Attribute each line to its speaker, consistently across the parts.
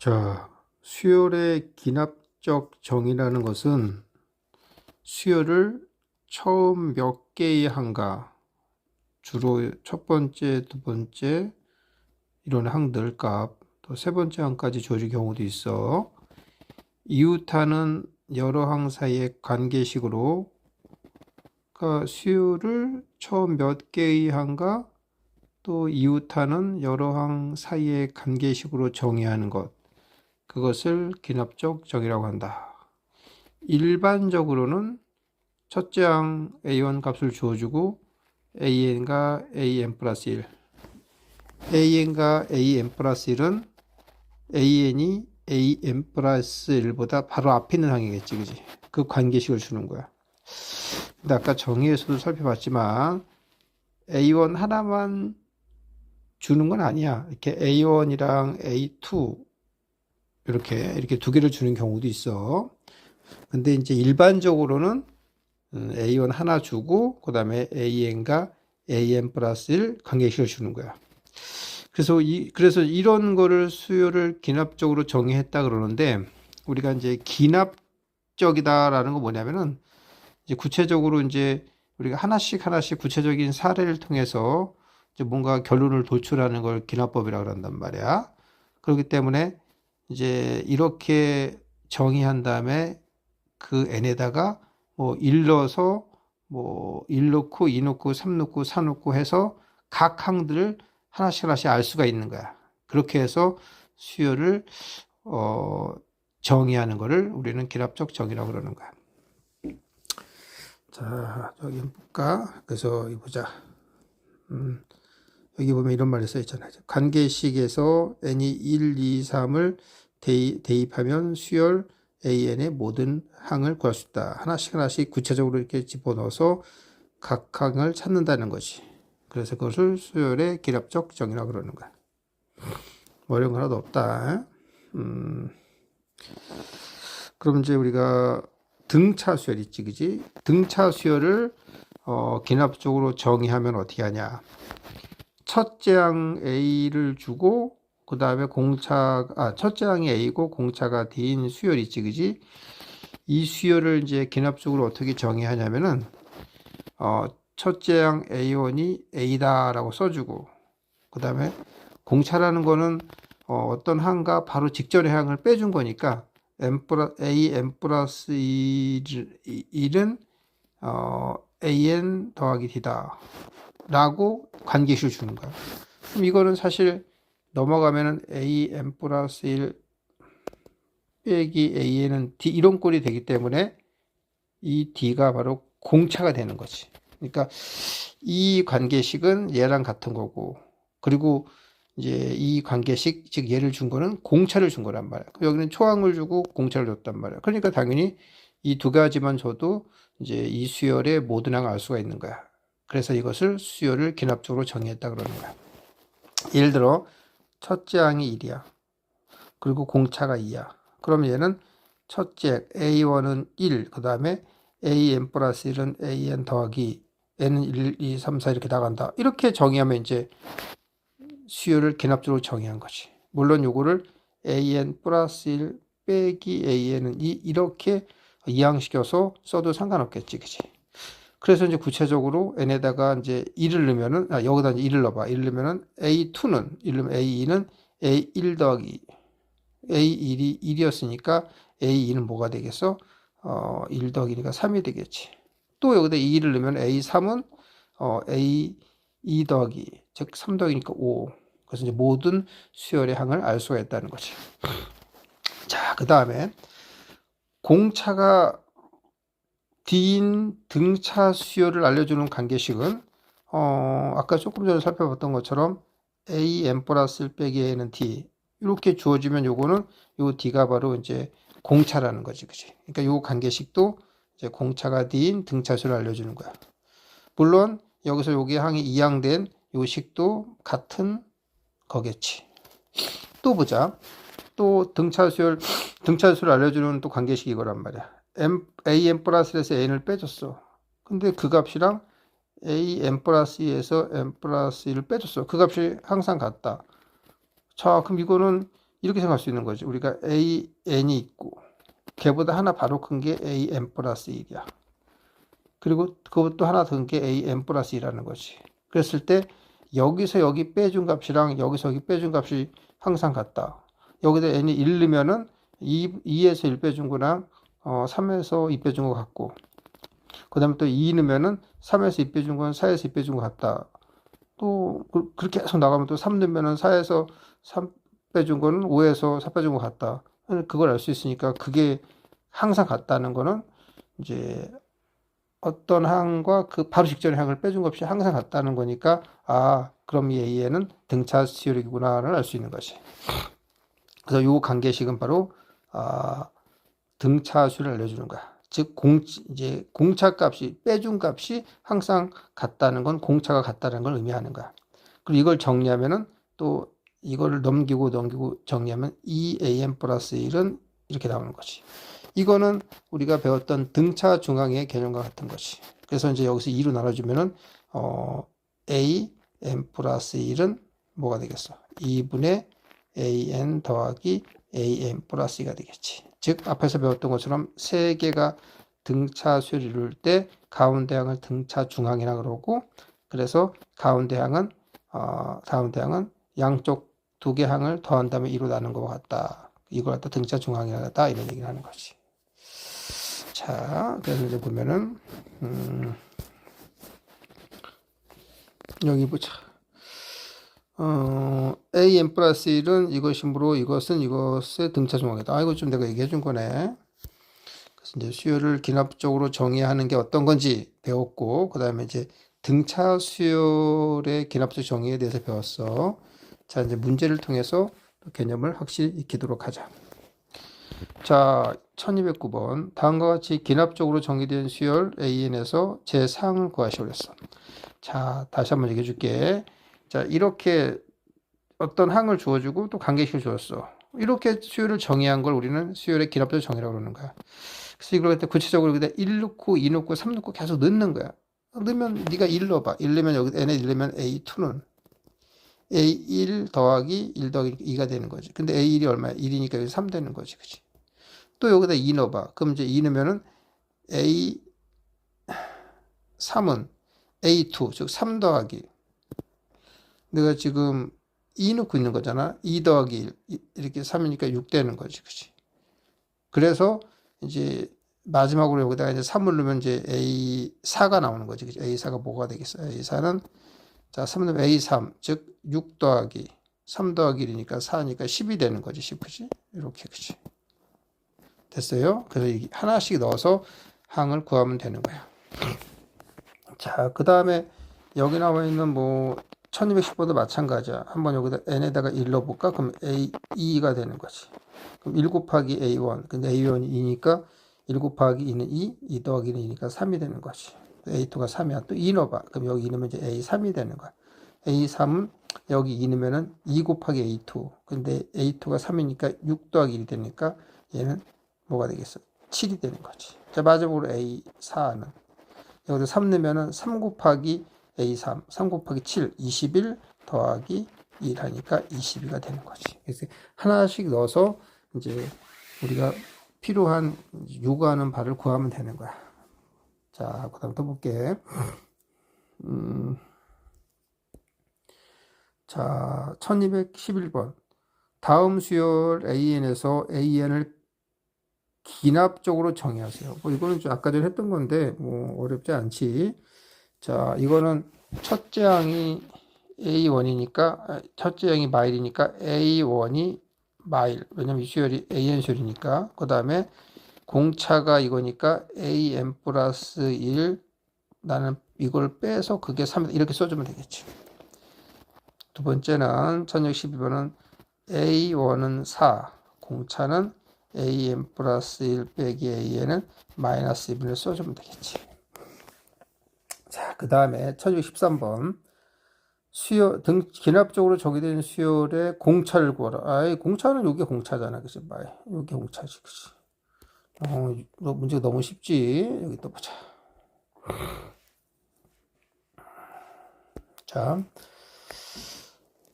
Speaker 1: 자, 수열의 기납적 정의라는 것은 수열을 처음 몇 개의 항가, 주로 첫 번째, 두 번째 이런 항들 값, 또 세 번째 항까지 주어질 경우도 있어. 이웃하는 여러 항 사이의 관계식으로, 그러니까 수열을 처음 몇 개의 항가, 또 이웃하는 여러 항 사이의 관계식으로 정의하는 것, 그것을 기납적 정의라고 한다. 일반적으로는 첫째 항 a1 값을 주어주고 an과 an 플러스 1, an과 an 플러스 1은 an이 an 플러스 1보다 바로 앞에 있는 항이겠지, 그지? 그 관계식을 주는 거야. 근데 아까 정의에서도 살펴봤지만 a1 하나만 주는 건 아니야. 이렇게 a1이랑 a2 이렇게 두 개를 주는 경우도 있어. 근데 이제 일반적으로는 A1 하나 주고 그 다음에 AN과 AN 플러스 1 관계식을 주는 거야. 그래서 이런 거를 수요를 기납적으로 정의했다 그러는데, 우리가 이제 기납적이다라는 거 뭐냐면은 이제 구체적으로 이제 우리가 하나씩 구체적인 사례를 통해서 이제 뭔가 결론을 도출하는 걸 기납법이라고 그런단 말이야. 그렇기 때문에 이제 이렇게 정의한 다음에 그 n에다가 뭐 1 넣어서 뭐 1 넣고 2 넣고 3 넣고 4 넣고 해서 각 항들을 하나씩 알 수가 있는 거야. 그렇게 해서 수열을 정의하는 거를 우리는 기납적 정의라고 그러는 거야. 자, 여기 볼까? 그래서 여기 보자. 여기 보면 이런 말이 써 있잖아요. 관계식에서 n이 1, 2, 3을 대입하면 수열 an의 모든 항을 구할 수 있다. 하나씩 구체적으로 이렇게 집어넣어서 각 항을 찾는다는 거지. 그래서 그것을 수열의 기납적 정의라고 그러는 거야. 어려운 거 하나도 없다. 그럼 이제 우리가 등차 수열 있지, 그지? 등차 수열을 기납적으로 정의하면 어떻게 하냐? 첫째 항 A를 주고 그 다음에 첫째 항이 A고 공차가 D인 수열 있지, 그지? 이 수열을 이제 기납적으로 어떻게 정의하냐면은 첫째 항 A1이 A다라고 써주고, 그 다음에 공차라는 거는 어떤 항과 바로 직전의 항을 빼준 거니까 A n 플러스 1은 an 더하기 d다 라고 관계식을 주는 거야. 그럼 이거는 사실 넘어가면은 an 플러스 1 빼기 an은 d 이런 꼴이 되기 때문에 이 d가 바로 공차가 되는 거지. 그러니까 이 관계식은 얘랑 같은 거고, 그리고 이제 이 관계식, 즉 얘를 준 거는 공차를 준 거란 말이야. 여기는 초항을 주고 공차를 줬단 말이야. 그러니까 당연히 이 두 가지만 줘도 이제 이 수열의 모든 항을 알 수가 있는 거야. 그래서 이것을 수열을 기납적으로 정의했다 그러는 거야. 예를 들어 첫째 항이 1이야. 그리고 공차가 2야. 그럼 얘는 첫째 A1은 1, 그 다음에 AN 플러스 1은 AN 더하기 N은 1, 2, 3, 4 이렇게 나간다. 이렇게 정의하면 이제 수열을 기납적으로 정의한 거지. 물론 요거를 AN 플러스 1 빼기 AN은 2 이렇게 이항시켜서 써도 상관없겠지, 그치? 그래서 이제 구체적으로 n에다가 이제 1을 넣으면은, 여기다 이제 1을 넣어봐. 1을 넣으면은 A2는, 1 넣으면 A2는 A1 더하기 A1이 1이었으니까 A2는 뭐가 되겠어? 1 더하기니까 3이 되겠지. 또 여기다 2를 넣으면 A3은 A2 더하기, 즉 3 더하기니까 5. 그래서 이제 모든 수열의 항을 알 수가 있다는 거지. 자, 그 다음에 공차가 D인 등차 수열을 알려주는 관계식은 아까 조금 전에 살펴봤던 것처럼 A n 플러스 1 빼기 A는 D 이렇게 주어지면 요거는 요 D가 바로 이제 공차라는 거지, 그치? 그러니까 요 관계식도 이제 공차가 D인 등차 수를 알려주는 거야. 물론 여기서 여기 항이 이항된 요 식도 같은 거겠지. 또 보자. 또 등차수를 알려주는 또 관계식이 이거란 말이야. an 플러스 1에서 n을 빼줬어. 근데 그 값이랑 an 플러스 2에서 n 플러스 1을 빼줬어. 그 값이 항상 같다. 자, 그럼 이거는 이렇게 생각할 수 있는 거지. 우리가 AN이 있고 걔보다 하나 바로 큰 게 AN 플러스 1이야. 그리고 그것도 하나 더 큰 게 AN 플러스 1이라는 거지. 그랬을 때 여기서 여기 빼준 값이랑 여기서 여기 빼준 값이 항상 같다. 여기다 n이 1 넣으면은 2에서 1 빼준 거랑 3에서 2 빼준 거 같고, 그 다음에 또 2 넣으면은 3에서 2 빼준 건 4에서 2 빼준 거 같다. 또 그렇게 계속 나가면 또 3 넣으면은 4에서 3 빼준 거는 5에서 4 빼준 거 같다. 그걸 알 수 있으니까 그게 항상 같다는 거는 이제 어떤 항과 그 바로 직전의 항을 빼준 것 없이 항상 같다는 거니까, 그럼 이 A에는 등차 수열이구나를 알 수 있는 것이. 그래서 요 관계식은 바로 등차 수를 알려주는 거야. 즉 이제 공차 값이 빼준 값이 항상 같다는 건 공차가 같다는 걸 의미하는 거야. 그리고 이걸 정리하면은 또 이거를 넘기고 정리하면 2an 플러스 1은 이렇게 나오는 거지. 이거는 우리가 배웠던 등차 중앙의 개념과 같은 것이. 그래서 이제 여기서 2로 나눠주면은 a n 플러스 1은 뭐가 되겠어? 2분의 an 더하기 an 플러스 2가 되겠지. 즉 앞에서 배웠던 것처럼 세 개가 등차 수를 이룰 때 가운데 항을 등차 중앙이라 그러고, 그래서 가운데 항은 양쪽 두 개 항을 더한 다음에 2로 나눈 것 같다. 이걸 갖다 등차 중앙이라 하다, 이런 얘기를 하는 거지. 자, 그래서 이제 보면은 여기 보자. an 플러스 1은 이것이므로 이것의 등차 중앙이다. 이거 좀 내가 얘기해 준 거네. 그래서 이제 수열을 기납적으로 정의하는 게 어떤 건지 배웠고, 그 다음에 이제 등차 수열의 기납적 정의에 대해서 배웠어. 자, 이제 문제를 통해서 개념을 확실히 익히도록 하자. 자, 1209번. 다음과 같이 기납적으로 정의된 수열 AN에서 제 상을 구하시오 그랬어. 자, 다시 한번 얘기해 줄게. 자, 이렇게 어떤 항을 주어주고 또 관계식을 주었어. 이렇게 수열을 정의한 걸 우리는 수열의 기납적 정의라고 그러는 거야. 그래서 이걸 갖다 구체적으로 여기다 1 넣고 2 넣고 3 넣고 계속 넣는 거야. 넣으면 네가 1 넣어봐. 1 넣으면 여기 n에 1 넣으면 A2는 A1 더하기 1 더하기 2가 되는 거지. 근데 A1이 얼마야? 1이니까 여기 3 되는 거지. 그치? 또 여기다 2 넣어봐. 그럼 이제 2 넣으면은 A3은 A2, 즉 3 더하기. 내가 지금 2 넣고 있는 거잖아. 2 더하기 1. 이렇게 3이니까 6 되는 거지. 그치? 그래서 이제 마지막으로 여기다가 이제 3을 넣으면 이제 A4가 나오는 거지. 그치? A4가 뭐가 되겠어? A4는 자, 3 넣으면 A3, 즉 6 더하기 3 더하기 1이니까 4니까 10이 되는 거지. 10, 그치? 이렇게, 그치? 됐어요? 그래서 하나씩 넣어서 항을 구하면 되는 거야. 자, 그 다음에 여기 나와 있는 뭐 1210번도 마찬가지야. 한번 여기다 n에다가 1 넣어볼까? 그럼 A2가 되는 거지. 그럼 1 곱하기 A1. 근데 A1이 2니까 1 곱하기 2는 2 더하기 2니까 3이 되는 거지. A2가 3이야. 또 2 넣어봐. 그럼 여기 2 넣으면 이제 A3이 되는 거야. A3은 여기 2 넣으면은 2 곱하기 A2. 근데 A2가 3이니까 6 더하기 1이 되니까 얘는 뭐가 되겠어? 7이 되는 거지. 자, 마지막으로 A4는 여기서 3 넣으면은 3 곱하기 A3, 3 곱하기 7, 21 더하기 1 하니까 22가 되는 거지. 그래서 하나씩 넣어서 이제 우리가 필요한 요구하는 바를 구하면 되는 거야. 자, 그 다음 또 볼게. 자, 1211번. 다음 수열 AN에서 AN을 기납적으로 정의하세요. 뭐 이거는 좀 아까 전에 했던 건데 뭐 어렵지 않지. 자, 이거는 첫째 항이 A1이니까 첫째 항이 마일이니까 A1이 마일. 왜냐면 이 수열이 AN 수열이니까. 그 다음에 공차가 이거니까 AN 플러스 1. 나는 이걸 빼서 그게 3 이렇게 써주면 되겠지. 두 번째는 1612번은 A1은 4. 공차는 AN 플러스 1 빼기 AN은 마이너스 2분을 써주면 되겠지. 자, 그 다음에 1613번. 수열, 기납적으로 정의된 수열의 공차를 구하라. 공차는 여기 공차잖아. 그치? 여기 공차지. 그치? 문제가 너무 쉽지. 여기 또 보자. 자,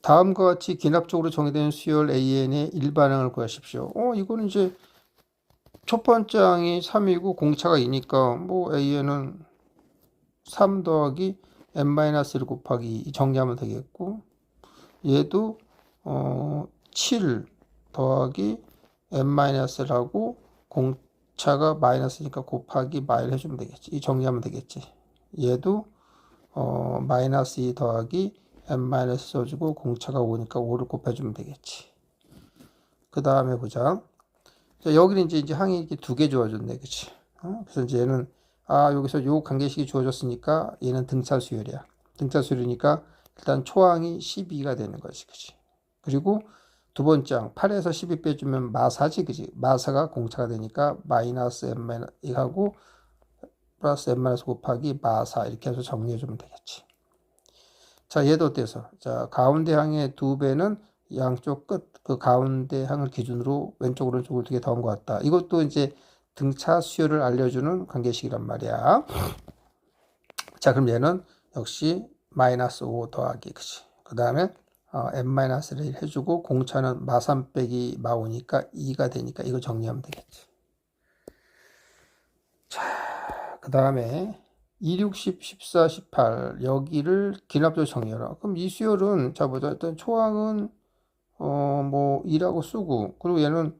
Speaker 1: 다음과 같이 기납적으로 정의된 수열 AN의 일반항을 구하십시오. 이거는 이제 첫 번째 항이 3이고 공차가 2니까 뭐 AN은 3 더하기 n-1 곱하기 2 정리하면 되겠고, 얘도 7 더하기 n-1하고 공차가 마이너스니까 곱하기 마일 해주면 되겠지. 이 정리하면 되겠지. 얘도 마이너스 2 더하기 n-1 써주고 공차가 5니까 5를 곱해주면 되겠지. 그 다음에 보자. 자, 여기는 이제 항이 이렇게 두 개 주어졌네, 그치? 그래서 이제 얘는 여기서 요 관계식이 주어졌으니까 얘는 등차 수열이야. 등차 수열이니까 일단 초항이 12가 되는 거지, 그치? 그리고 두 번째 항 8에서 12 빼주면 마사지, 그치? 마사가 공차가 되니까 마이너스 n-1하고 플러스 n-1 곱하기 마사 이렇게 해서 정리해주면 되겠지. 자, 얘도 어때서? 자, 가운데 항의 2배는 양쪽 끝, 그 가운데 항을 기준으로 왼쪽, 오른쪽으로 두 개 더한 것 같다. 이것도 이제 등차 수열을 알려주는 관계식이란 말이야. 자, 그럼 얘는 역시 마이너스 5 더하기, 그치? 그 다음에 n-1를 해주고 공차는 마3 빼기 마5니까 2가 되니까 이거 정리하면 되겠지. 자, 그 다음에 2, 6, 10, 14, 18 여기를 기납적으로 정리해라. 그럼 이 수열은 자 보자. 일단 초항은 뭐 2라고 쓰고, 그리고 얘는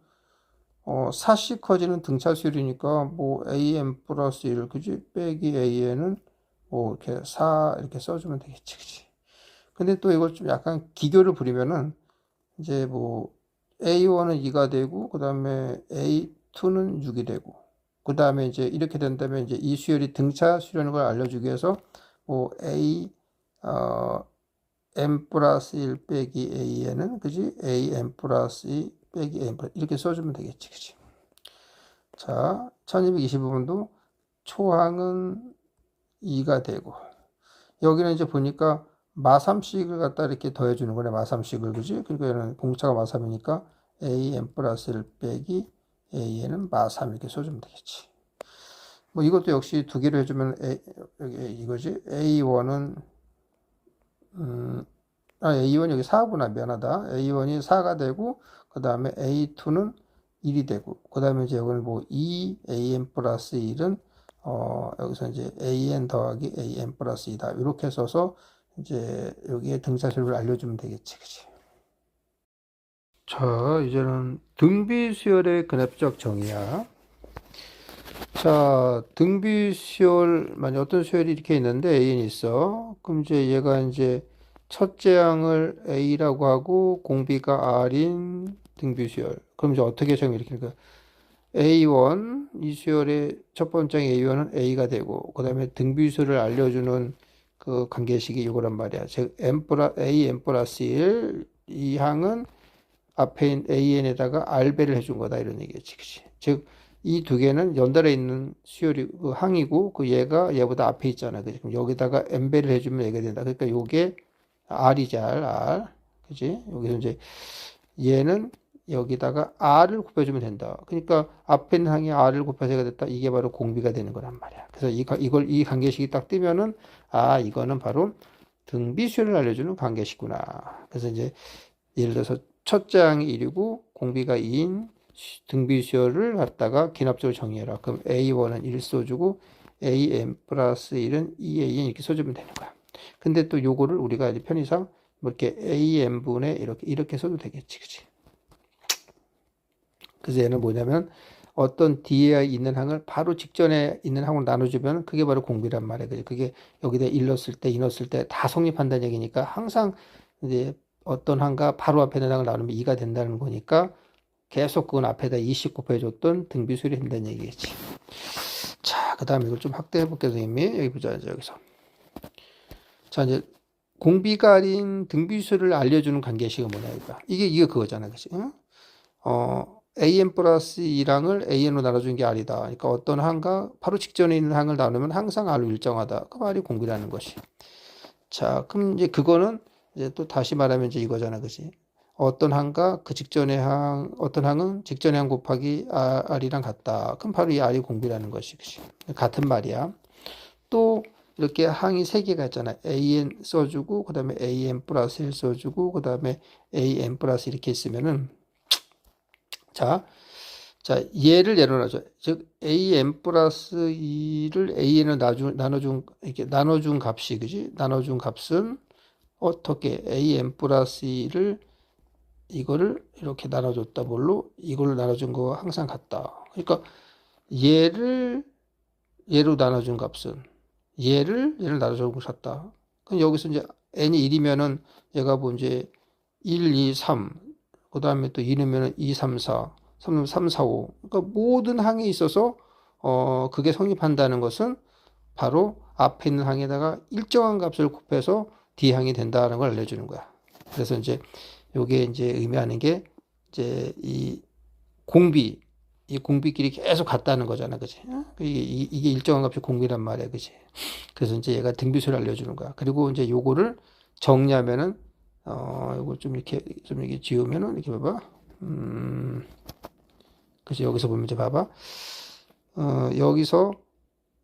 Speaker 1: 4씩 커지는 등차 수열이니까 뭐 am 플러스 1 그지 빼기 an은 뭐 이렇게 4 이렇게 써주면 되겠지, 그지? 근데 또 이걸 좀 약간 기교를 부리면은 이제 뭐 a1은 2가 되고 그 다음에 a2는 6이 되고 그 다음에 이제 이렇게 된다면 이제 이 수열이 등차 수열인 걸 알려주기 위해서 뭐 a m 플러스 1 빼기 an은 그지 a m 플러스 2 빼기 a 플러스 이렇게 써주면 되겠지, 그지? 자, 1225번도 초항은 2가 되고 여기는 이제 보니까 마3씩을 갖다 이렇게 더해주는 거네, 마3씩을, 그지? 그러니까 얘는 공차가 마3이니까 a m 플러스 1 빼기 a는 마3 이렇게 써주면 되겠지. 뭐 이것도 역시 두 개를 해주면 여기 이거지. a1은 a1 여기 4구나, 미안하다. a1이 4가 되고 그 다음에 a2는 1이 되고 그 다음에 이제 여기는 뭐 2am 플러스 1은 여기서 이제 an 더하기 am 플러스 2다 이렇게 써서 이제 여기에 등차수를 알려주면 되겠지, 그치? 자, 이제는 등비수열의 근합적 정의야. 자, 등비수열, 만약 어떤 수열이 이렇게 있는데 A는 있어. 그럼 이제 얘가 이제 첫째 항을 A라고 하고 공비가 R인 등비수열. 그럼 이제 어떻게 정의 이렇게 할까? A1, 이 수열의 첫 번째 A1은 A가 되고, 그 다음에 등비수열을 알려주는 그 관계식이 이거란 말이야. 즉, A n 플러스 1, 이 항은 앞에 있는 AN에다가 R배를 해준 거다, 이런 얘기겠지, 그치? 즉, 이 두 개는 연달아 있는 수열이, 그 항이고, 그 얘가 얘보다 앞에 있잖아, 그치? 그럼 여기다가 N배를 해주면 얘가 된다. 그러니까 요게 R이지, R. 그치? 여기서 이제 얘는 여기다가 R을 곱해주면 된다. 그러니까 앞에 있는 항이 R을 곱해서 얘가 됐다. 이게 바로 공비가 되는 거란 말이야. 그래서 이 관계식이 딱 뜨면은, 이거는 바로 등비수열을 알려주는 관계식구나. 그래서 이제 예를 들어서 첫째 항이 1이고 공비가 2인 등비수열을 갖다가 기납적으로 정의해라. 그럼 A1은 1 써주고 AM 플러스 1은 2AN 이렇게 써주면 되는 거야. 근데 또 요거를 우리가 편의상 뭐 이렇게 AM분의 이렇게 써도 되겠지, 그치? 그래서 얘는 뭐냐면 어떤 뒤에 있는 항을 바로 직전에 있는 항으로 나눠주면 그게 바로 공비란 말이야. 그게 여기다 1 넣었을 때, 2 넣었을 때 다 성립한다는 얘기니까 항상 이제 어떤 항과 바로 앞에 있는 항을 나누면 2가 된다는 거니까 계속 그건 앞에다 2씩 곱해줬던 등비수열이 된다는 얘기겠지. 자, 그 다음에 이걸 좀 확대해 볼게요, 선생님이. 여기 보자, 여기서. 자, 이제 공비가 아닌 등비수열을 알려주는 관계식은 뭐냐, 이거. 이게 그거잖아, 그치? 응? an 플러스 2항을 an으로 나눠주는 게 R이다. 그러니까 어떤 항과 바로 직전에 있는 항을 나누면 항상 R로 일정하다. 그 말이 공비라는 것이. 자, 그럼 이제 그거는 이제 또 다시 말하면 이제 이거잖아, 그치? 어떤 항과 그 직전의 항, 어떤 항은 직전의 항 곱하기 R이랑 같다. 그럼 바로 이 R이 공비라는 것이, 그치? 같은 말이야. 또 이렇게 항이 3개가 있잖아. an 써주고 그 다음에 an 플러스 1 써주고 그 다음에 an 플러스 이렇게 있으면은 자 얘를 예로 나눠줘. 즉 an 플러스 2를 an을 이렇게 나눠준 값이 그지? 나눠준 값은 어떻게 an 플러스 2를 이거를 이렇게 나눠줬다. 뭘로? 이걸 나눠준 거와 항상 같다. 그러니까 얘로 나눠준 값은 얘를 나눠준 거 같다. 그럼 여기서 이제 n이 1이면은 얘가 뭐 이제 1, 2, 3, 그 다음에 또 2넣으면 2, 3, 4, 3, 3, 4, 5. 그러니까 모든 항에 있어서 그게 성립한다는 것은 바로 앞에 있는 항에다가 일정한 값을 곱해서 D항이 된다는 걸 알려주는 거야. 그래서 이제 요게 이제 의미하는 게 이제 이 공비끼리 계속 같다는 거잖아, 그지? 이게 일정한 값이 공비란 말이야, 그지? 그래서 이제 얘가 등비수를 알려주는 거야. 그리고 이제 요거를 정리하면은 요거 좀 이렇게 지우면은 이렇게 봐봐. 그치, 여기서 보면 이제 봐봐. 여기서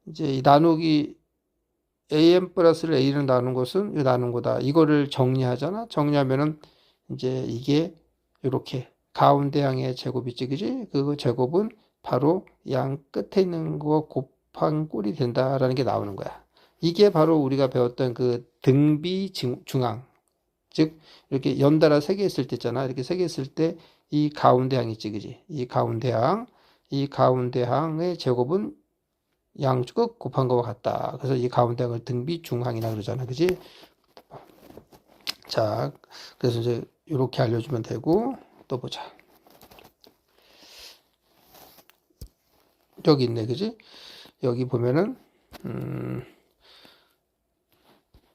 Speaker 1: 이제 이 나누기 am 플러스를 a를 나눈 것은 이 나눈 거다. 이거를 정리하잖아. 정리하면은 이제 이게 이렇게 가운데 항의 제곱이지, 그지? 그 제곱은 바로 양 끝에 있는 거 곱한 꼴이 된다라는 게 나오는 거야. 이게 바로 우리가 배웠던 그 등비 중항. 즉, 이렇게 연달아 3개 있을 때 있잖아. 이렇게 3개 있을 때 이 가운데 항 있지, 그지? 이 가운데 항의 제곱은 양쪽 곱한 거와 같다. 그래서 이 가운데 항을 등비 중항이라 그러잖아, 그지? 자, 그래서 이제 이렇게 알려주면 되고, 또 보자. 여기 있네, 그지? 여기 보면은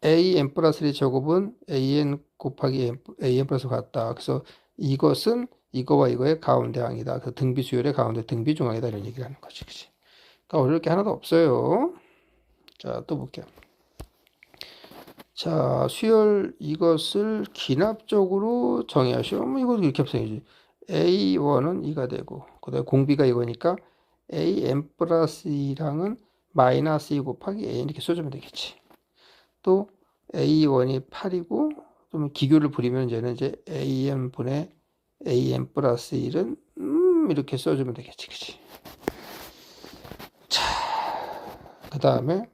Speaker 1: an 플러스 1의 제곱은 an 곱하기 an 플러스 같다. 그래서 이것은 이거와 이거의 가운데 항이다. 그 등비 수열의 가운데 등비 중항이다. 이런 얘기를 하는 거지, 그지? 그러니까 어려울 게 하나도 없어요. 자, 또 볼게요. 자, 수열 이것을 기납적으로 정의하시오. 뭐 이거 이렇게 합성이지. A1은 2가 되고, 그 다음에 공비가 이거니까 AM 플러스 2랑은 마이너스 2 곱하기 A 이렇게 써주면 되겠지. 또 A1이 8이고, 좀 기교를 부리면 이제 AM분의 AM 플러스 1은 이렇게 써주면 되겠지, 그치? 자, 그 다음에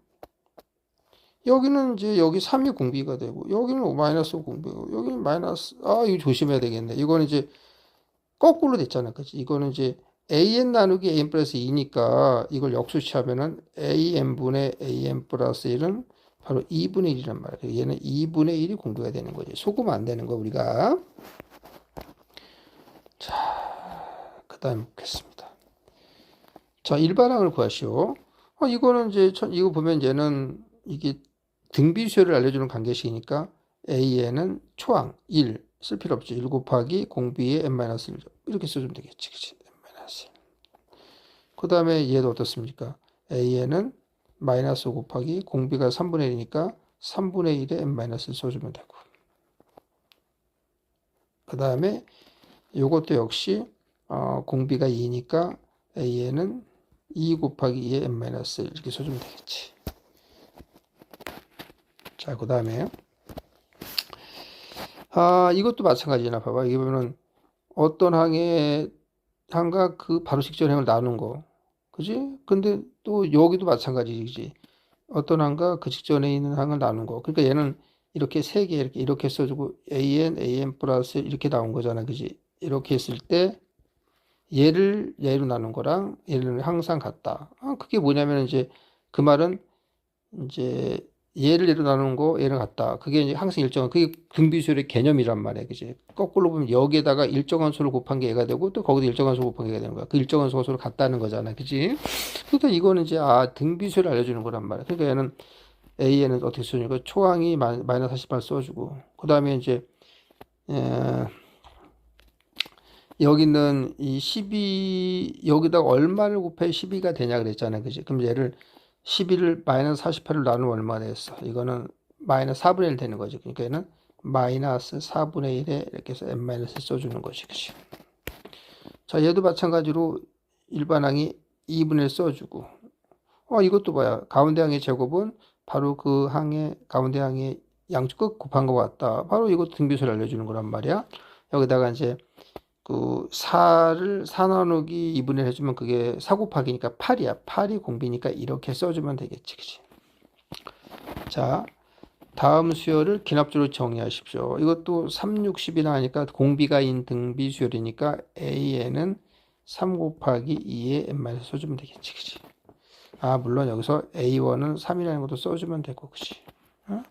Speaker 1: 여기는 이제 여기 3이 공비가 되고 여기는 마이너스 공비고 여기는 마이너스 이거 조심해야 되겠네. 이거는 이제 거꾸로 됐잖아, 그치? 이거는 이제 an 나누기 an 플러스 2니까 이걸 역수치하면은 am분의 an 플러스 1은 바로 2분의 1이란 말이야. 얘는 2분의 1이 공비가 되는 거지. 속으면 안 되는 거 우리가. 자, 그 다음에 보겠습니다. 자, 일반항을 구하시오. 이거는 이제 이거 보면 얘는 이게 등비수열을 알려주는 관계식이니까 A에는 초항 1 쓸 필요 없죠. 1 곱하기 공비의 n-1 이렇게 써주면 되겠지. 그치? n-1. 그 다음에 얘도 어떻습니까? A에는 마이너스 5 곱하기 공비가 3분의 1이니까 3분의 1에 n-1 써주면 되고 그 다음에 이것도 역시 공비가 2니까 A에는 2 곱하기 2의 n-1 이렇게 써주면 되겠지. 자, 그 다음에 이것도 마찬가지나 봐봐. 이게 보면은 어떤 항과 그 바로 직전행을 나눈 거, 그지? 근데 또 여기도 마찬가지지. 어떤 항과 그 직전에 있는 항을 나눈 거. 그러니까 얘는 이렇게 3개 이렇게 써주고 an 플러스 이렇게 나온 거잖아, 그지? 이렇게 했을 때 얘로 나눈 거랑 얘는 항상 같다. 그게 뭐냐면 이제 그 말은 이제 얘로 나누는 거 얘랑 같다. 그게 이제 항상 일정한 그게 등비수열의 개념이란 말이야, 그지? 거꾸로 보면 여기에다가 일정한 수를 곱한 게 얘가 되고 또 거기도 일정한 수 곱한 게 얘가 되는 거야. 그 일정한 수가 서로 같다는 거잖아, 그지? 그러니까 이거는 이제 등비수열을 알려주는 거란 말이야. 그러니까 얘는 A에는 어떻게 써주니까 초항이 마이너스 48 써주고 그 다음에 이제 여기는 이 12 여기다가 얼마를 곱해 12가 되냐 그랬잖아, 그지? 그럼 얘를 12를 마이너스 48을 나누면 얼마 됐어? 이거는 마이너스 4분의 1 되는 거지. 그러니까 얘는 마이너스 4분의 1에 이렇게 해서 n-1 써주는 거지. 그치? 자, 얘도 마찬가지로 일반항이 2분의 1 써주고 이것도 뭐야? 가운데 항의 제곱은 바로 그 항의 가운데 항의 양쪽 끝 곱한 거 같다. 바로 이것도 등비수를 알려주는 거란 말이야. 여기다가 이제 그 4를 4 나누기 2분의 해주면 그게 4 곱하기니까 8이야. 8이 공비니까 이렇게 써주면 되겠지. 그치? 자, 다음 수열을 기납적으로 정의하십시오. 이것도 3, 60이나 하니까 공비가 인 등비 수열이니까 AN은 3 곱하기 2의 N마이너스 써주면 되겠지. 그치? 아, 물론 여기서 A1은 3이라는 것도 써주면 되고, 그치? 어?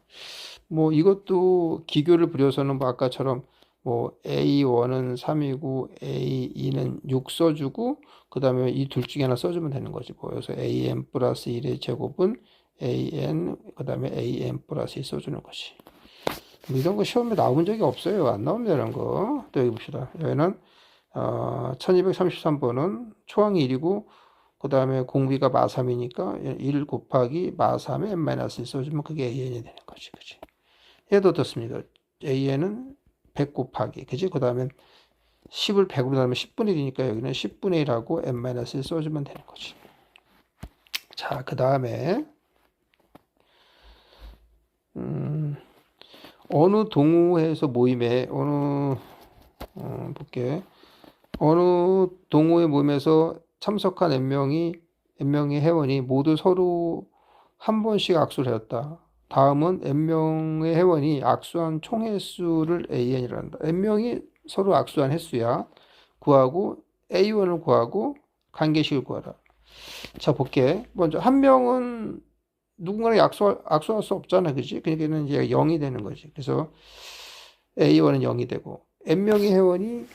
Speaker 1: 뭐 이것도 기교를 부려서는 뭐 아까처럼 뭐 A1은 3이고 A2는 6 써주고 그 다음에 이 둘 중에 하나 써주면 되는 거지. 뭐 여기서 AN 플러스 1의 제곱은 AN 그 다음에 AN 플러스 2 써주는 거지. 뭐 이런 거 시험에 나온 적이 없어요. 안 나옵니다 이런 거. 또 여기 봅시다. 여기는 1233번은 초항이 1이고 그 다음에 공비가 마3이니까 1 곱하기 마3에 n-1 써주면 그게 AN이 되는 거지. 그치? 얘도 어떻습니까? AN은 100 곱하기, 그지? 그 다음에 10을 100으로 나누면 10분의 1이니까 여기는 10분의 1하고 n-1 써주면 되는 거지. 자, 그 다음에 어느 동호회에서 모임에 볼게. 어느 동호회 모임에서 참석한 n명의 회원이 모두 서로 한 번씩 악수를 하였다. 다음은 n명의 회원이 악수한 총 횟수를 AN이라 한다. n명이 서로 악수한 횟수야. 구하고 A1을 구하고 관계식을 구하라. 자, 볼게. 먼저 한 명은 누군가랑 악수할 수 없잖아. 그지? 그러니까 이제 0이 되는 거지. 그래서 A1은 0이 되고 n명의 회원이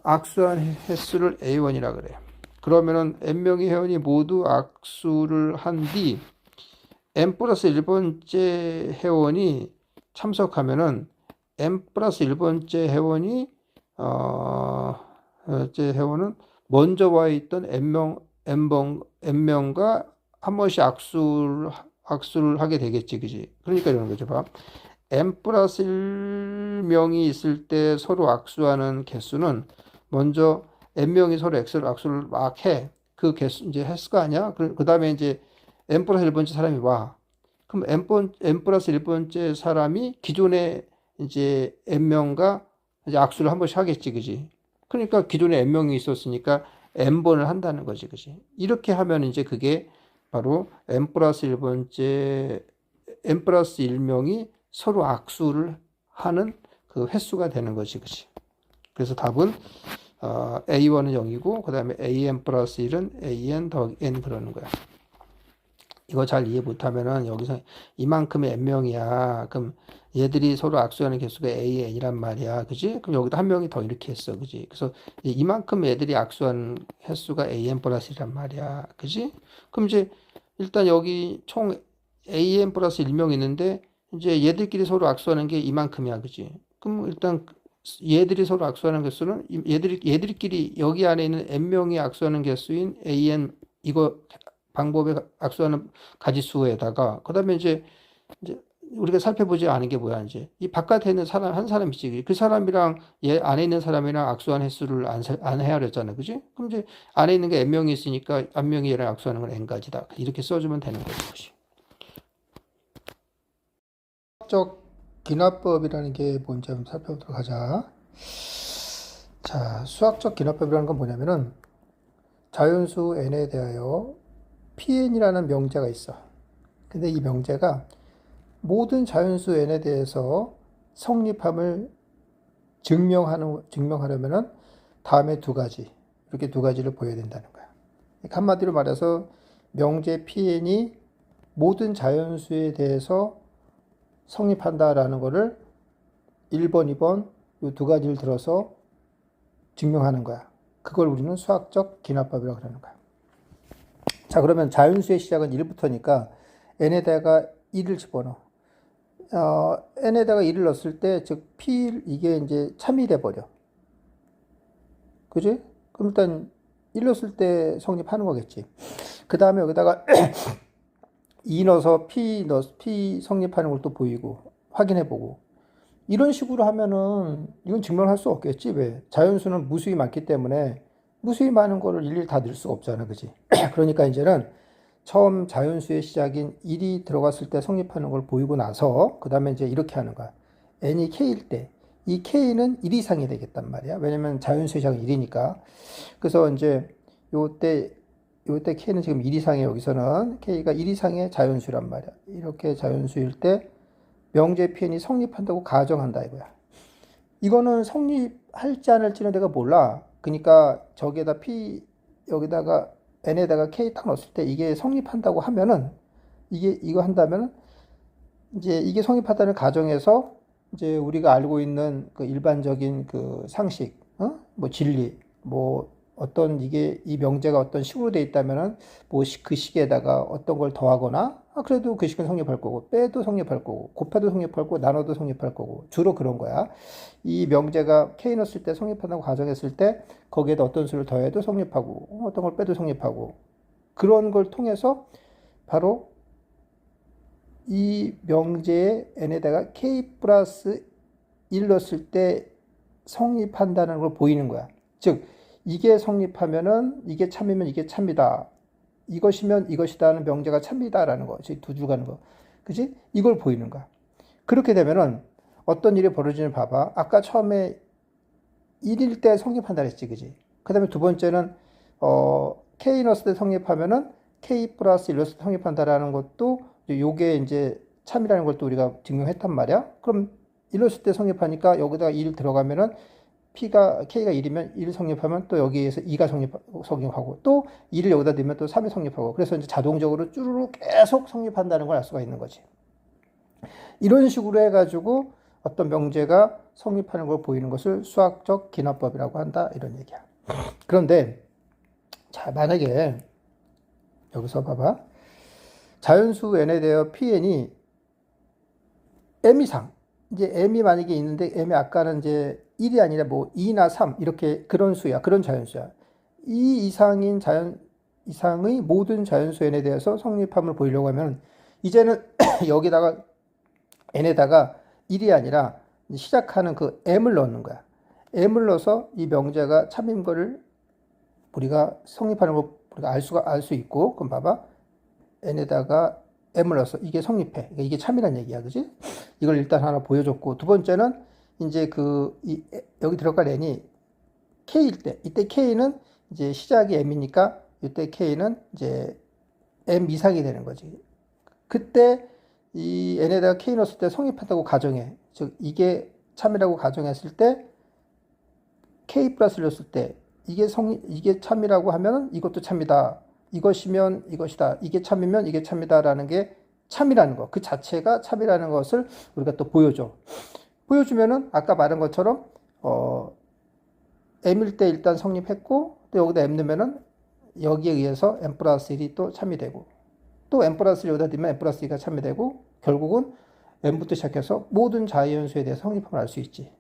Speaker 1: 악수한 횟수를 A1이라 그래. 그러면은 n명의 회원이 모두 악수를 한 뒤 n 플러스 1번째 회원이 참석하면은 n 플러스 1번째 회원이 회원은 먼저 와 있던 n명과 한 번씩 악수를 하게 되겠지, 그지? 그러니까 이런 거죠. 봐. n 플러스 1명이 있을 때 서로 악수하는 개수는 먼저 n명이 서로 악수를 막 해. 그 개수 이제 횟수가 아니야? 그 다음에 이제 n 플러스 1번째 사람이 와. 그럼 n 플러스 1번째 사람이 기존에 이제 n명과 이제 악수를 한 번씩 하겠지, 그지? 그러니까 기존에 n명이 있었으니까 n번을 한다는 거지, 그지? 이렇게 하면 이제 그게 바로 n 플러스 1번째, n 플러스 1명이 서로 악수를 하는 그 횟수가 되는 거지, 그지? 그래서 답은 A1은 0이고 그 다음에 AN 플러스 1은 AN 더하기 N 그러는 거야. 이거 잘 이해 못하면은 여기서 이만큼의 n명이야. 그럼 얘들이 서로 악수하는 개수가 AN이란 말이야. 그지? 그럼 여기도 한 명이 더 이렇게 했어. 그지? 그래서 이만큼 애들이 악수하는 횟수가 AN 플러스 1이란 말이야. 그지? 그럼 이제 일단 여기 총 AN 플러스 1명 있는데 이제 얘들끼리 서로 악수하는 게 이만큼이야. 그지? 그럼 일단 얘들이 서로 악수하는 개수는 얘들끼리 여기 안에 있는 n명이 악수하는 개수인 AN 이거 방법에 악수하는 가지수에다가 그다음에 이제 우리가 살펴보지 않은 게 뭐야 이제 이 바깥에 있는 사람 한 사람이지 그 사람이랑 얘 안에 있는 사람이랑 악수한 횟수를 안 헤아렸잖아, 그지? 그럼 이제 안에 있는 게 n명이 있으니까 한 명이 얘랑 악수하는 건 n가지다 이렇게 써주면 되는 거지. 수학적 기납법이라는 게 뭔지 한번 살펴보도록 하자. 자, 수학적 기납법이라는 건 뭐냐면은 자연수 n에 대하여 Pn이라는 명제가 있어. 근데 이 명제가 모든 자연수 n에 대해서 성립함을 증명하려면은 다음에 이렇게 두 가지를 보여야 된다는 거야. 한마디로 말해서 명제 Pn이 모든 자연수에 대해서 성립한다라는 거를 1번, 2번 이 두 가지를 들어서 증명하는 거야. 그걸 우리는 수학적 기납법이라고 그러는 거야. 자, 그러면 자연수의 시작은 1부터니까 n에다가 1을 집어넣어. n에다가 1을 넣었을 때, 즉, 이게 이제 참이 돼버려. 그지? 그럼 일단 1 넣었을 때 성립하는 거겠지. 그 다음에 여기다가 2 넣어서 P 성립하는 걸 또 보이고, 확인해보고. 이런 식으로 하면은, 이건 증명할 수 없겠지. 왜? 자연수는 무수히 많기 때문에, 무수히 많은 거를 일일이 다 넣을 수가 없잖아. 그지? 그러니까 이제는 처음 자연수의 시작인 1이 들어갔을 때 성립하는 걸 보이고 나서 그 다음에 이제 이렇게 하는 거야. n이 k일 때 이 k는 1 이상이 되겠단 말이야. 왜냐면 자연수의 시작은 1이니까. 그래서 이제 요때 k는 지금 1 이상의 여기서는 k가 1 이상의 자연수란 말이야. 이렇게 자연수일 때 명제 pn이 성립한다고 가정한다 이거야. 이거는 성립할지 안 할지는 내가 몰라. 그러니까 저기에다 여기다가 n에다가 k 딱 넣었을 때 이게 성립한다고 하면은 이거 한다면은 이제 이게 성립한다는 가정에서 이제 우리가 알고 있는 그 일반적인 그 상식, 뭐 진리, 뭐 어떤 이 명제가 어떤 식으로 돼 있다면은 뭐 그 식에다가 어떤 걸 더하거나 그래도 그 식은 성립할 거고 빼도 성립할 거고 곱해도 성립할 거고 나눠도 성립할 거고 주로 그런 거야. 이 명제가 k 넣었을 때 성립한다고 가정했을 때 거기에다 어떤 수를 더해도 성립하고 어떤 걸 빼도 성립하고 그런 걸 통해서 바로 이 명제에 n에다가 k 플러스 1 넣었을 때 성립한다는 걸 보이는 거야. 즉 이게 성립하면은 이게 참이면 이게 참이다. 이것이면 이것이다 하는 명제가 참이다라는 거. 두 줄 가는 거. 그치? 이걸 보이는 거야. 그렇게 되면은 어떤 일이 벌어지는 봐봐. 아까 처음에 1일 때 성립한다 그랬지. 그지? 그 다음에 두 번째는 k 넣었을 때 성립하면은 k 플러스 1 넣었을 때 성립한다라는 것도 요게 이제 참이라는 걸 또 우리가 증명했단 말이야. 그럼 1 넣었을 때 성립하니까 여기다가 1 들어가면은 k가 1이면 1 성립하면 또 여기에서 2가 성립하고 또 2를 여기다 넣으면 또 3이 성립하고 그래서 이제 자동적으로 쭈루루 계속 성립한다는 걸 알 수가 있는 거지. 이런 식으로 해가지고 어떤 명제가 성립하는 걸 보이는 것을 수학적 기납법이라고 한다 이런 얘기야. 그런데 자 만약에 여기서 봐봐. 자연수 n에 대하여 pn이 m 이상 이제 m이 만약에 있는데 m이 아까는 이제 1이 아니라 뭐 2나 3 이렇게 그런 수야. 그런 자연수야. 이 이상의 모든 자연수 n에 대해서 성립함을 보이려고 하면 이제는 여기다가 n에다가 1이 아니라 시작하는 그 m을 넣는 거야. m을 넣어서 이 명제가 참인 거를 우리가 성립하는 걸 우리가 알 수 있고 그럼 봐봐. n에다가 m을 넣어서 이게 성립해. 그러니까 이게 참이란 얘기야. 그지? 이걸 일단 하나 보여줬고 두 번째는 이제 여기 들어갈 n이 k일 때 이때 k는 이제 시작이 m이니까 이때 k는 이제 m 이상이 되는 거지. 그때 이 n에다가 k 넣었을 때 성립한다고 가정해. 즉 이게 참이라고 가정했을 때 k 플러스를 넣었을 때 이게 참이라고 하면 이것도 참이다. 이것이면 이것이다. 이게 참이면 이게 참이다라는 게 참이라는 거. 그 자체가 참이라는 것을 우리가 또 보여줘. 보여주면은 아까 말한 것처럼 m일 때 일단 성립했고 또 여기다 m 넣으면은 여기에 의해서 m 플러스 1이 또 참이 되고 또 m 플러스 1 여기다 넣으면 m 플러스 2가 참이 되고 결국은 m부터 시작해서 모든 자연수에 대해서 성립함을 알 수 있지.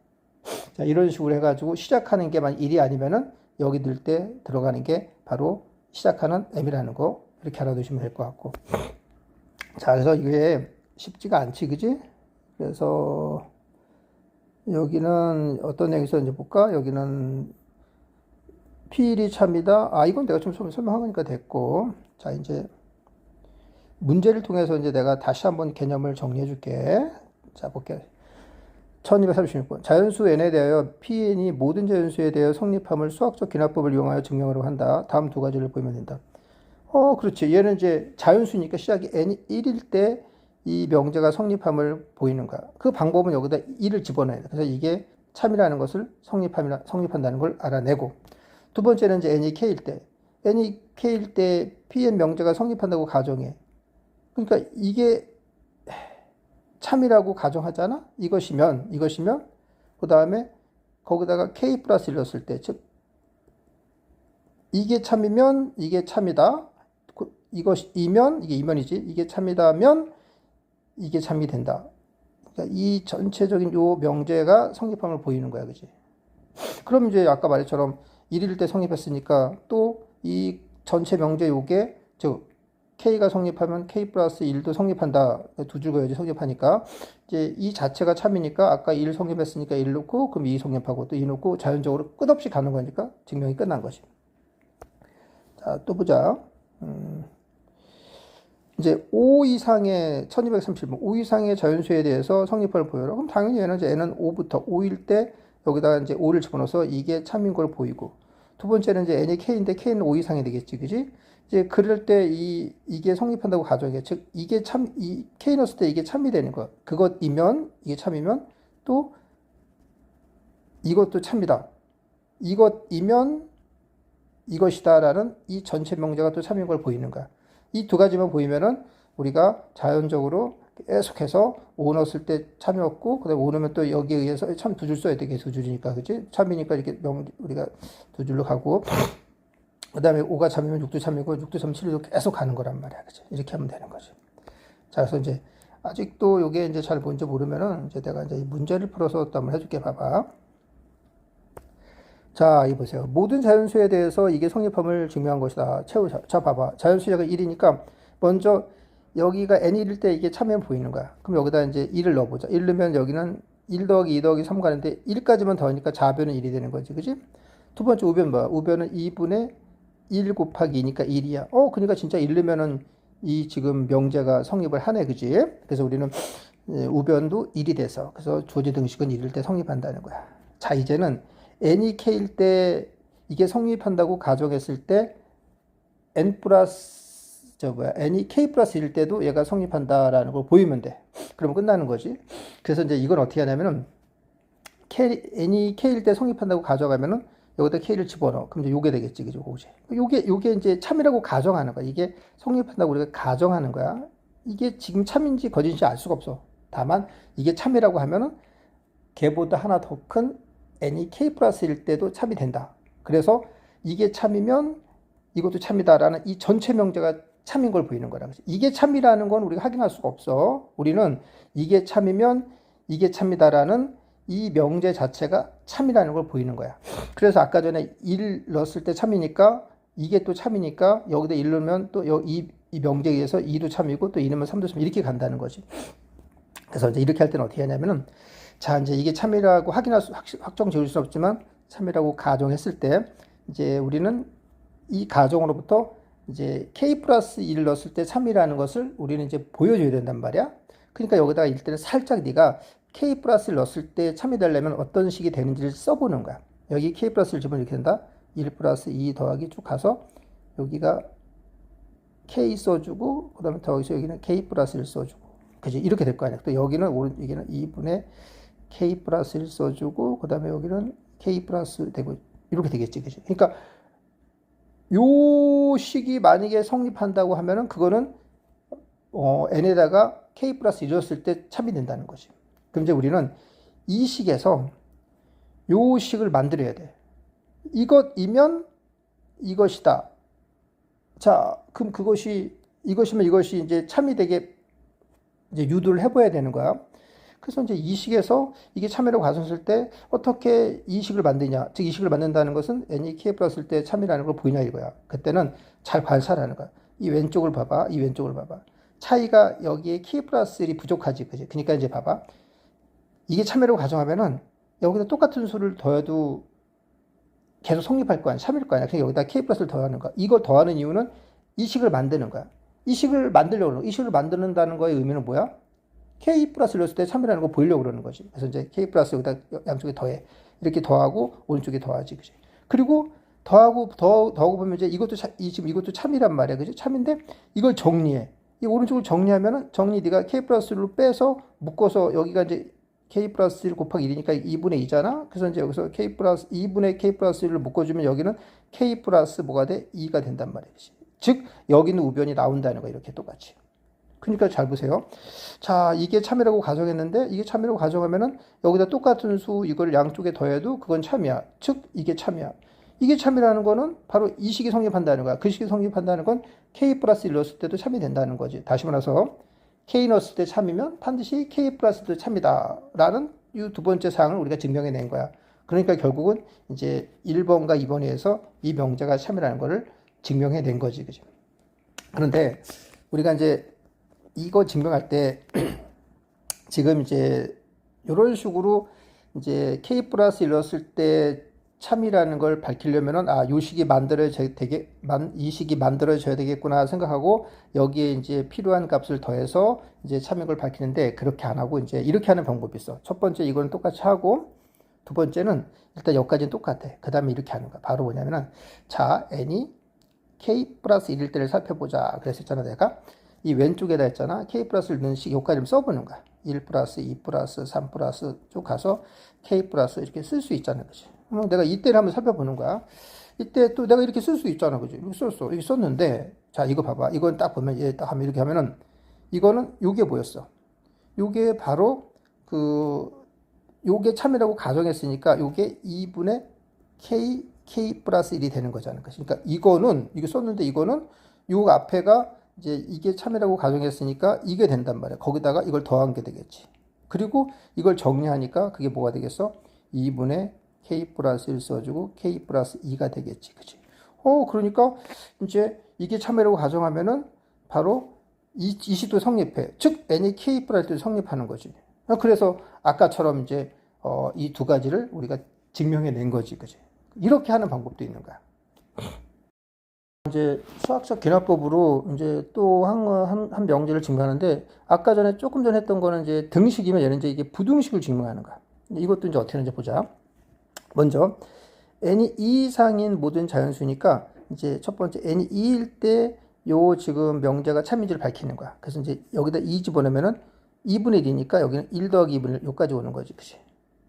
Speaker 1: 자, 이런 식으로 해가지고 시작하는 게 만약 1이 아니면은 여기 넣을 때 들어가는 게 바로 시작하는 m이라는 거 이렇게 알아두시면 될 것 같고. 자, 그래서 이게 쉽지가 않지, 그지? 그래서 여기는 어떤 내용이 있었는지 볼까? 여기는 P1이 참이다. 이건 내가 좀 설명하니까 됐고. 자, 이제 문제를 통해서 이제 내가 다시 한번 개념을 정리해 줄게. 자, 볼게. 1236번. 자연수 n에 대하여 Pn이 모든 자연수에 대하여 성립함을 수학적 기납법을 이용하여 증명하려고 한다. 다음 두 가지를 보면 된다. 그렇지. 얘는 이제 자연수니까 시작이 n이 1일 때 이 명제가 성립함을 보이는 거야. 그 방법은 여기다 1을 집어넣어야 돼. 그래서 이게 참이라는 것을 성립한다는 걸 알아내고. 두 번째는 이제 n이 k일 때 Pn 명제가 성립한다고 가정해. 그러니까 이게 참이라고 가정하잖아. 이것이면 그 다음에 거기다가 k 플러스 1 넣었을 때, 즉 이게 참이면 이게 참이다. 이것이면 이게 이면이지. 이게 참이다면 이게 참이 된다. 그러니까 이 전체적인 요 명제가 성립함을 보이는 거야, 그지? 그럼 이제 아까 말했처럼 1일 때 성립했으니까 또 이 전체 명제 요게 즉 K가 성립하면 K 플러스 1도 성립한다. 두 줄 그어야지 성립하니까. 이제 이 자체가 참이니까 아까 1 성립했으니까 1 놓고 그럼 2 성립하고 또 2 놓고 자연적으로 끝없이 가는 거니까 증명이 끝난 거지. 자, 또 보자. 이제 5 이상의 1230번 5 이상의 자연수에 대해서 성립을 보여라. 그럼 당연히 얘는 이제 n은 5부터 5일 때 여기다가 이제 5를 집어넣어서 이게 참인 걸 보이고, 두 번째는 이제 n이 k인데 k는 5 이상이 되겠지, 그지? 이제 그럴 때 이게 성립한다고 가정해. 즉 이게 참, 이 k 넣었을 때 이게 참이 되는 거. 그것이면 이게 참이면 또 이것도 참이다. 이것이면 이것이다라는 이 전체 명제가 또 참인 걸 보이는 거야. 이 두 가지만 보이면은 우리가 자연적으로 계속해서 오 넣었을 때 참이었고, 그 다음에 오 넣으면 또 여기에 의해서 참 두 줄 써야 되게 두 줄이니까, 그치? 참이니까 이렇게 우리가 두 줄로 가고, 그 다음에 5가 참이면 6도 참이고, 6도 참 7도 계속 가는 거란 말이야, 그치? 이렇게 하면 되는 거지. 자, 그래서 이제 아직도 요게 이제 잘 뭔지 모르면은 이제 내가 이제 이 문제를 풀어서 또 한번 해줄게, 봐봐. 자, 이 보세요. 모든 자연수에 대해서 이게 성립함을 증명한 것이다. 채우자. 자, 봐봐. 자연수가 1이니까 먼저 여기가 n일 때 이게 참이면 보이는 거야. 그럼 여기다 이제 1을 넣어보자. 1 넣으면 여기는 1 더하기 2 더하기 3 가는데 1까지만 더하니까 좌변은 1이 되는 거지. 그지? 두 번째 우변 뭐야? 우변은 2분의 1 곱하기 2니까 1이야. 그러니까 진짜 1 넣으면은 이 지금 명제가 성립을 하네. 그지? 그래서 우리는 우변도 1이 돼서, 그래서 조지 등식은 1일 때 성립한다는 거야. 자, 이제는 n이 k일 때 이게 성립한다고 가정했을 때 n 플러스 n이 k 플러스 1일 때도 얘가 성립한다라는 걸 보이면 돼. 그러면 끝나는 거지. 그래서 이제 이건 어떻게 하냐면은 n이 k일 때 성립한다고 가정하면은 여기다 k를 집어넣어. 그럼 이제 요게 되겠지, 그죠? 요게 이제 참이라고 가정하는 거야. 이게 성립한다고 우리가 가정하는 거야. 이게 지금 참인지 거짓인지 알 수가 없어. 다만 이게 참이라고 하면은 걔보다 하나 더 큰 n이 k 플러스일 때도 참이 된다. 그래서 이게 참이면 이것도 참이다라는 이 전체 명제가 참인 걸 보이는 거라. 이게 참이라는 건 우리가 확인할 수가 없어. 우리는 이게 참이면 이게 참이다라는 이 명제 자체가 참이라는 걸 보이는 거야. 그래서 아까 전에 1 넣었을 때 참이니까 이게 또 참이니까 여기다 1 넣으면 또 이 명제에 의해서 2도 참이고 또 2 넣으면 3도 참 이렇게 간다는 거지. 그래서 이제 이렇게 할 때는 어떻게 하냐면은, 자, 이제 이게 참이라고 확정 지을 수는 없지만 참이라고 가정했을 때 이제 우리는 이 가정으로부터 이제 k 플러스 1을 넣었을 때 참이라는 것을 우리는 이제 보여줘야 된단 말이야. 그러니까 여기다가 일단은 살짝 네가 k 플러스를 넣었을 때 참이 되려면 어떤 식이 되는지를 써보는 거야. 여기 k 플러스를 집으면 이렇게 된다. 1 플러스 2 더하기 쭉 가서 여기가 k 써주고, 그 다음에 더해서 여기는 k 플러스 1 써주고, 그지? 이렇게 될 거 아니야. 또 여기는 2분의 k 플러스 1 써주고, 그 다음에 여기는 k 플러스 되고, 이렇게 되겠지, 그지? 그러니까 요 식이 만약에 성립한다고 하면은 그거는 n에다가 k 플러스 1을 줬을 때 참이 된다는 거지. 그럼 이제 우리는 이 식에서 요 식을 만들어야 돼. 이것이면 이것이다. 자, 그럼 이것이면 이것이 이제 참이 되게 이제 유도를 해봐야 되는 거야. 그래서 이제 이 식에서 이게 참이라고 가정했을 때 어떻게 이 식을 만드냐. 즉, 이 식을 만든다는 것은 n이 k 플러스일 때 참이라는 걸 보이냐 이거야. 그때는 잘 관찰하는 거야. 이 왼쪽을 봐봐. 이 왼쪽을 봐봐. 차이가 여기에 k 플러스 1이 부족하지. 그지? 그러니까 이제 봐봐. 이게 참이라고 가정하면은 여기다 똑같은 수를 더해도 계속 성립할 거 아니야. 참일 거 아니야. 그러니까 여기다 k 플러스를 더하는 거야. 이걸 더하는 이유는 이 식을 만드는 거야. 이 식을 만들려고 그러는, 이 식을 만드는다는 거의 의미는 뭐야? k 플러스를 넣었을 때 참이라는 거 보이려고 그러는 거지. 그래서 이제 k 플러스 여기다 양쪽에 더해. 이렇게 더하고 오른쪽에 더하지. 그지? 그리고 더하고 보면 이제 지금 이것도 참이란 말이야. 그지? 참인데 이걸 정리해. 이 오른쪽을 정리하면은 네가 k 플러스를 빼서 묶어서 여기가 이제 k 플러스 1 곱하기 1이니까 2분의 2잖아. 그래서 이제 여기서 k 플러스 2분의 k 플러스 1을 묶어주면 여기는 k 플러스 뭐가 돼? 2가 된단 말이지. 즉 여기는 우변이 나온다는 거. 이렇게 똑같이. 그러니까 잘 보세요. 자, 이게 참이라고 가정했는데 이게 참이라고 가정하면은 여기다 똑같은 수 이걸 양쪽에 더해도 그건 참이야. 즉 이게 참이야. 이게 참이라는 거는 바로 이 식이 성립한다는 거야. 그 식이 성립한다는 건 k 플러스 1 넣었을 때도 참이 된다는 거지. 다시 말해서 k 넣었을 때 참이면 반드시 k 플러스도 참이다 라는 이 두 번째 사항을 우리가 증명해낸 거야. 그러니까 결국은 이제 1번과 2번에서 이 명제가 참이라는 거를 증명해낸 거지. 그죠? 그런데 우리가 이제 이거 증명할 때 지금 이제 이런 식으로 이제 k 플러스 1 넣었을 때 참이라는 걸 밝히려면은 요 식이 이 식이 만들어져야 되겠구나 생각하고 여기에 이제 필요한 값을 더해서 이제 참인 걸 밝히는데 그렇게 안 하고 이제 이렇게 하는 방법이 있어. 첫 번째 이거는 똑같이 하고 두 번째는 일단 여기까지는 똑같아. 그 다음에 이렇게 하는 거야. 바로 뭐냐면은 자 n이 k 플러스 1일 때를 살펴보자 그랬었잖아. 내가 이 왼쪽에다 했잖아. k 플러스 1을 넣은 식 여기까지 써보는 거야. 1 플러스 2 플러스 3 플러스 쭉 가서 k 플러스 이렇게 쓸 수 있잖아. 그치? 내가 이때를 한번 살펴보는 거야. 이때 또 내가 이렇게 쓸 수 있잖아. 그지? 이렇게 썼어. 이렇게 썼는데 자 이거 봐봐. 이건 딱 보면 얘 딱 하면 이렇게 하면은 이거는 요게 뭐였어? 요게 바로 요게 참이라고 가정했으니까 요게 2분의 k 플러스 1이 되는 거잖아. 그러니까 이거는 이거 썼는데 이거는 요 앞에가 이제 이게 참이라고 가정했으니까 이게 된단 말이야. 거기다가 이걸 더한 게 되겠지. 그리고 이걸 정리하니까 그게 뭐가 되겠어? 2분의 k 플러스 1 써주고 k 플러스 2가 되겠지. 그치? 그러니까 이제 이게 참이라고 가정하면은 바로 이 식도 성립해. 즉, n이 k 플러스 1도 성립하는 거지. 그래서 아까처럼 이제 이 두 가지를 우리가 증명해 낸 거지. 그치? 이렇게 하는 방법도 있는 거야. 이제 수학적 기납법으로 이제 또 한 명제를 증명하는데 아까 전에 조금 전에 했던 거는 이제 등식이면 얘는 이제 이게 부등식을 증명하는 거야. 이것도 이제 어떻게 하는지 보자. 먼저 n이 2 이상인 모든 자연수니까 이제 첫 번째 n이 2일 때 요 지금 명제가 참인지를 밝히는 거야. 그래서 이제 여기다 2 집어넣으면은 2분의 1이니까 여기는 1 더하기 2분의 1 여기까지 오는 거지. 그치?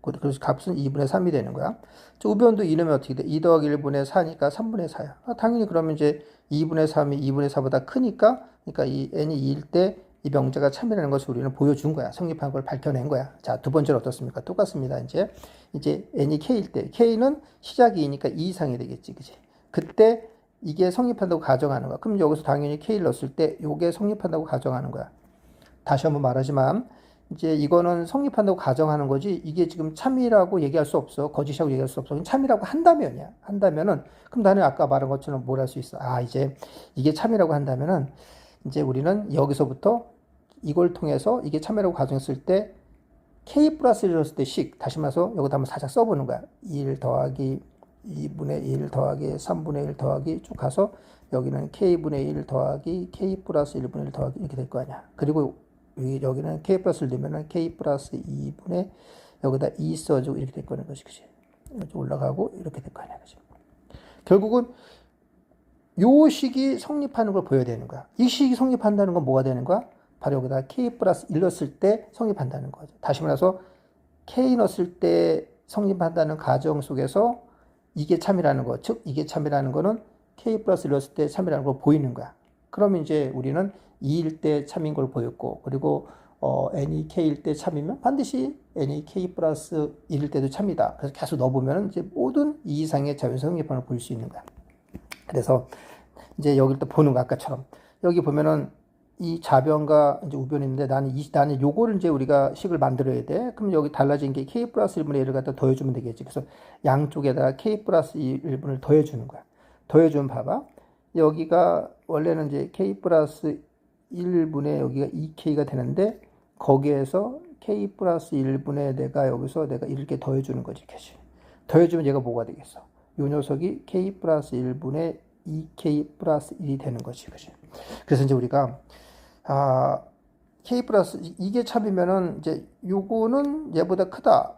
Speaker 1: 그래서 값은 2분의 3이 되는 거야. 우변도 이름이 어떻게 돼? 2 더하기 1분의 4니까 3분의 4야. 당연히 그러면 이제 2분의 3이 2분의 4보다 크니까, 그러니까 이 n이 2일 때 이 명제가 참이라는 것을 우리는 보여준 거야. 성립한 걸 밝혀낸 거야. 자, 두 번째는 어떻습니까? 똑같습니다. 이제 n이 k일 때, k는 시작이 2니까 2 이상이 되겠지. 그치? 그때 이게 성립한다고 가정하는 거야. 그럼 여기서 당연히 k를 넣었을 때 이게 성립한다고 가정하는 거야. 다시 한번 말하지만, 이제 이거는 성립한다고 가정하는 거지 이게 지금 참이라고 얘기할 수 없어. 거짓이라고 얘기할 수 없어. 참이라고 한다면이야. 한다면은 그럼 나는 아까 말한 것처럼 뭘 할 수 있어? 이제 이게 참이라고 한다면은 이제 우리는 여기서부터 이걸 통해서 이게 참이라고 가정했을 때 k 플러스 1을 했을 때 식 다시 말해서 여기다 한번 살짝 써보는 거야. 1 더하기 2분의 1 더하기 3분의 1 더하기 쭉 가서 여기는 k분의 1 더하기 k 플러스 1분의 1 더하기 이렇게 될 거 아니야. 그리고 여기는 k 플러스를 넣으면 k 플러스 2분의 여기다 2 써주고 이렇게 될 거는 것이 그치. 이렇게 올라가고 이렇게 될 거 아니야. 그치. 결국은 요 식이 성립하는 걸 보여야 되는 거야. 이 식이 성립한다는 건 뭐가 되는 거야? 바로 여기다 k 플러스 1 넣었을 때 성립한다는 거죠. 다시 말해서 k 넣었을 때 성립한다는 가정 속에서 이게 참이라는 거, 즉 이게 참이라는 거는 k 플러스 1 넣었을 때 참이라는 걸 보이는 거야. 그러면 이제 우리는 2일 때 참인 걸 보였고, 그리고 n이 k일 때 참이면 반드시 n이 k 플러스 1일 때도 참이다. 그래서 계속 넣어보면 이제 모든 2 이상의 자연수 성립판을 볼 수 있는 거야. 그래서 이제 여기를 또 보는 거 아까처럼 여기 보면은 이 좌변과 이제 우변이 있는데 나는 요거를 이제 우리가 식을 만들어야 돼. 그럼 여기 달라진 게 k 플러스 1분의 1을 갖다 더해주면 되겠지. 그래서 양쪽에다가 k 플러스 1분을 더해주는 거야. 더해주면 봐봐. 여기가 원래는 이제 k 플러스 1분의 여기가 2k가 되는데 거기에서 k 플러스 1분의 여기서 내가 이렇게 더해주는 거지. 계속. 더해주면 얘가 뭐가 되겠어? 요 녀석이 k 플러스 1분의 2k 플러스 1이 되는 거지. 그치? 그래서 이제 우리가 k 플러스 이게 참이면은 이제 요거는 얘보다 크다.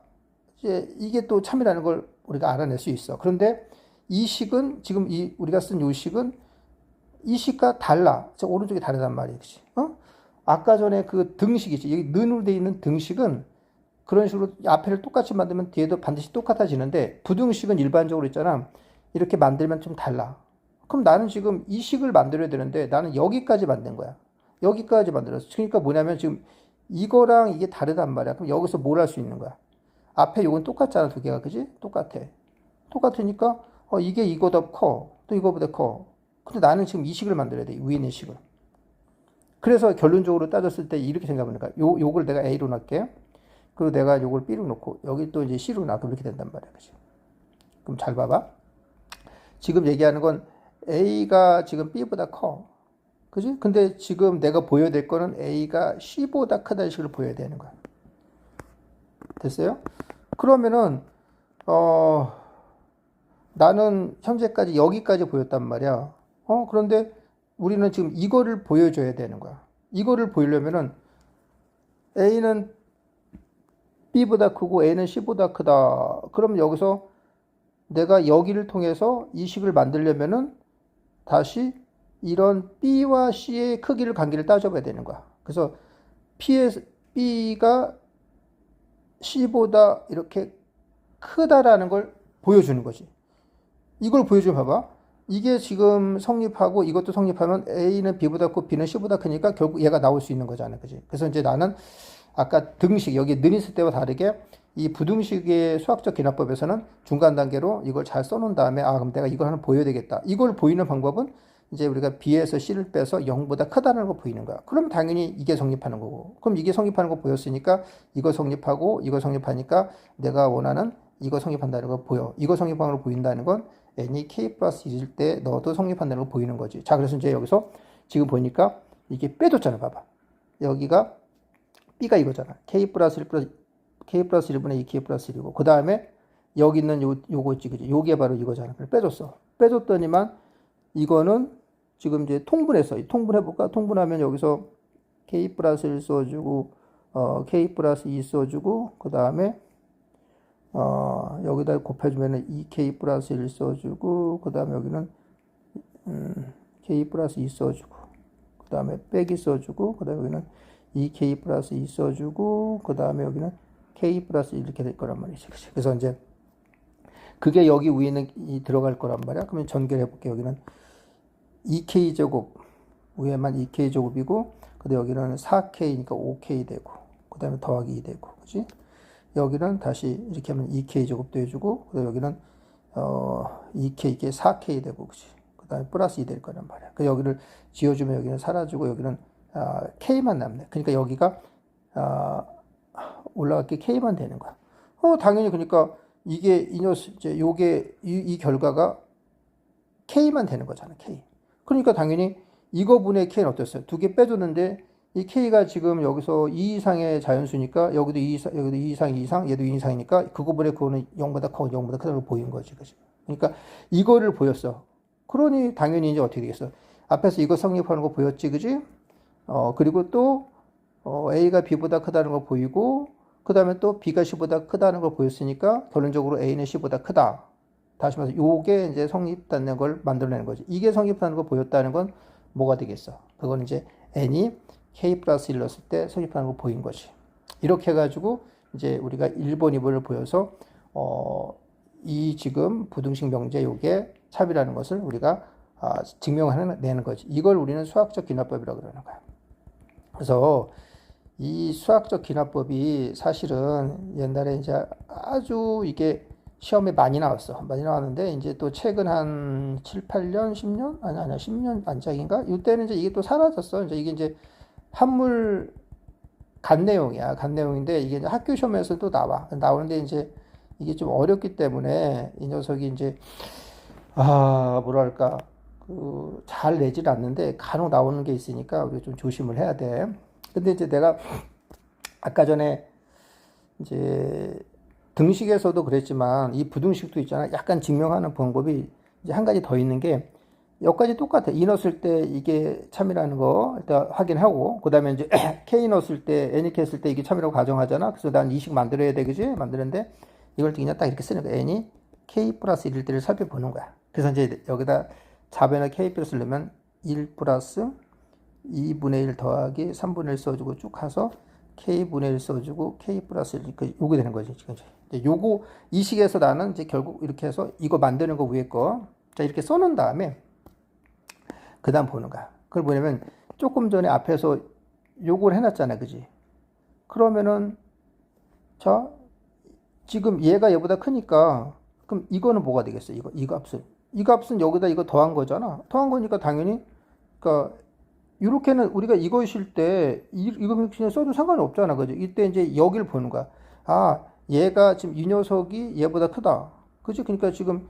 Speaker 1: 이제 이게 또 참이라는 걸 우리가 알아낼 수 있어. 그런데 이 식은 지금 우리가 쓴 요 식은 이 식과 달라. 저 오른쪽이 다르단 말이지. 아까 전에 그 등식이지. 여기 는으로 되어 있는 등식은 그런 식으로 앞에를 똑같이 만들면 뒤에도 반드시 똑같아지는데 부등식은 일반적으로 있잖아. 이렇게 만들면 좀 달라. 그럼 나는 지금 이 식을 만들어야 되는데 나는 여기까지 만든 거야. 여기까지 만들었어. 그러니까 뭐냐면 지금 이거랑 이게 다르단 말이야. 그럼 여기서 뭘 할 수 있는 거야? 앞에 요건 똑같잖아. 두 개가. 그지? 똑같아. 똑같으니까 이게 이거보다 커. 또 이거보다 커. 근데 나는 지금 이 식을 만들어야 돼. 위에 있는 식을. 그래서 결론적으로 따졌을 때 이렇게 생각하니까 요걸 내가 A로 놨게. 그리고 내가 요걸 B로 놓고 여기 또 이제 C로 놔도 이렇게 된단 말이야. 그지? 그럼 잘 봐봐. 지금 얘기하는 건 A가 지금 B보다 커. 그지? 근데 지금 내가 보여야 될 거는 A가 C보다 크다는 식으로 보여야 되는 거야. 됐어요? 그러면은, 나는 현재까지 여기까지 보였단 말이야. 그런데 우리는 지금 이거를 보여줘야 되는 거야. 이거를 보이려면은 A는 B보다 크고 A는 C보다 크다. 그럼 여기서 내가 여기를 통해서 이 식을 만들려면은 다시 이런 B와 C의 크기를 관계를 따져봐야 되는 거야. 그래서 B가 C보다 이렇게 크다라는 걸 보여주는 거지. 이걸 보여주면 봐봐. 이게 지금 성립하고 이것도 성립하면 A는 B보다 크고 B는 C보다 크니까 결국 얘가 나올 수 있는 거잖아. 그지? 그래서 이제 나는 아까 등식, 여기 는 있을 때와 다르게 이 부등식의 수학적 기납법에서는 중간 단계로 이걸 잘 써놓은 다음에 그럼 내가 이걸 하나 보여야 되겠다. 이걸 보이는 방법은 이제 우리가 B에서 C를 빼서 0보다 크다는 거 보이는 거야. 그럼 당연히 이게 성립하는 거고. 그럼 이게 성립하는 거 보였으니까 이거 성립하고 이거 성립하니까 내가 원하는 이거 성립한다는 거 보여. 이거 성립하는 걸 보인다는 건 n이 k 플러스 1일 때 너도 성립한다는 거 보이는 거지. 자, 그래서 이제 여기서 지금 보니까 이게 빼줬잖아. 봐봐. 여기가 B가 이거잖아. k 플러스 1 플러스 k 플러스 1분의 2k 플러스 1이고 그 다음에 여기 있는 요거 있지, 그지? 요게 바로 이거잖아. 그래서 빼줬어. 빼줬더니만 이거는 지금 이제 통분했어. 통분해볼까? 통분하면 여기서 k 플러스 1 써주고 k 플러스 2 써주고 그 다음에 여기다 곱해주면은 2k 플러스 1 써주고 그 다음에 여기는 k 플러스 2 써주고 그 다음에 빼기 써주고 그 다음에 여기는 2k 플러스 2 써주고 그 다음에 여기는 k 플러스 1 이렇게 될 거란 말이지. 그래서 이제 그게 여기 위에는 들어갈 거란 말이야. 그러면 전개를 해볼게. 여기는 2k 제곱 위에만 2k 제곱이고 근데 여기는 4k니까 5k 되고 그 다음에 더하기 2 되고 그지? 여기는 다시 이렇게 하면 2k 제곱도 해주고 그 다음에 여기는 2k 이게 4k 되고 그지? 그 다음에 플러스 2 될 거란 말이야. 그 여기를 지워주면 여기는 사라지고 여기는 k만 남네. 그러니까 여기가 올라갈게 k만 되는 거야. 당연히 그러니까 이게 이제 요게 이 결과가 k만 되는 거잖아. k. 그러니까 당연히 이거분의 k는 어땠어요? 두 개 빼줬는데 이 k가 지금 여기서 2 이상의 자연수니까 여기도 2 이상, 여기도 2 이상, 2 이상, 얘도 2 이상이니까 그거분의 그거는 0보다 크고 0보다 크다고 보인 거지. 그치? 그러니까 이거를 보였어. 그러니 당연히 이제 어떻게 되겠어? 앞에서 이거 성립하는 거 보였지, 그지? 그리고 또 A가 B보다 크다는 거 보이고 그 다음에 또 B가 C보다 크다는 걸 보였으니까 결론적으로 A는 C보다 크다. 다시 말해서 요게 이제 성립되는 걸 만들어내는 거지. 이게 성립하는 거 보였다는 건 뭐가 되겠어? 그건 이제 n이 k 플러스 1 넣었을 때 성립하는 거 보인 거지. 이렇게 해가지고 이제 우리가 1번, 2번을 보여서 이 지금 부등식 명제 요게 삽이라는 것을 우리가 증명해내는 거지. 이걸 우리는 수학적 기납법이라고 그러는 거야. 그래서 이 수학적 기납법이 사실은 옛날에 이제 아주 이게 시험에 많이 나왔어. 많이 나왔는데, 이제 또 최근 한 7, 8년, 10년? 아니야, 10년 안짝인가? 이때는 이제 이게 또 사라졌어. 이제 이게 한물 간 내용이야. 간 내용인데, 이게 이제 학교 시험에서도 나와. 나오는데, 이제 이게 좀 어렵기 때문에, 이 녀석이 이제, 뭐랄까, 잘 내질 않는데, 간혹 나오는 게 있으니까, 우리가 좀 조심을 해야 돼. 근데 이제 내가 아까 전에 이제 등식에서도 그랬지만 이 부등식도 있잖아. 약간 증명하는 방법이 이제 한 가지 더 있는 게 여기까지 똑같아. 이 넣었을 때 이게 참이라는 거 일단 확인하고 그 다음에 이제 K 넣었을 때 N이 K 했을 때 이게 참이라고 가정하잖아. 그래서 난 이식 만들어야 돼. 그지? 만드는데 이걸 그냥 딱 이렇게 쓰는 거야. N이 K 플러스 1일 때를 살펴보는 거야. 그래서 이제 여기다 좌변에 K 플러스를 넣으면 1 플러스 2분의 1 더하기 3분의 1 써주고 쭉 가서 K분의 1 써주고 K 플러스 1 요게 되는 거지. 지금 요거 이 식에서 나는 이제 결국 이렇게 해서 이거 만드는 거 위에 거 자 이렇게 써놓은 다음에 그 다음 보는 거야. 그걸 뭐냐면 조금 전에 앞에서 요걸 해놨잖아. 그지? 그러면은 자 지금 얘가 얘보다 크니까 그럼 이거는 뭐가 되겠어? 이 값은 여기다 이거 더한 거잖아. 더한 거니까 당연히 그러니까 이렇게는 우리가 이거 쉴 때 이거 그냥 써도 상관이 없잖아. 그죠? 이때 이제 여기를 보는 거야. 얘가 지금 이 녀석이 얘보다 크다. 그죠? 그러니까 지금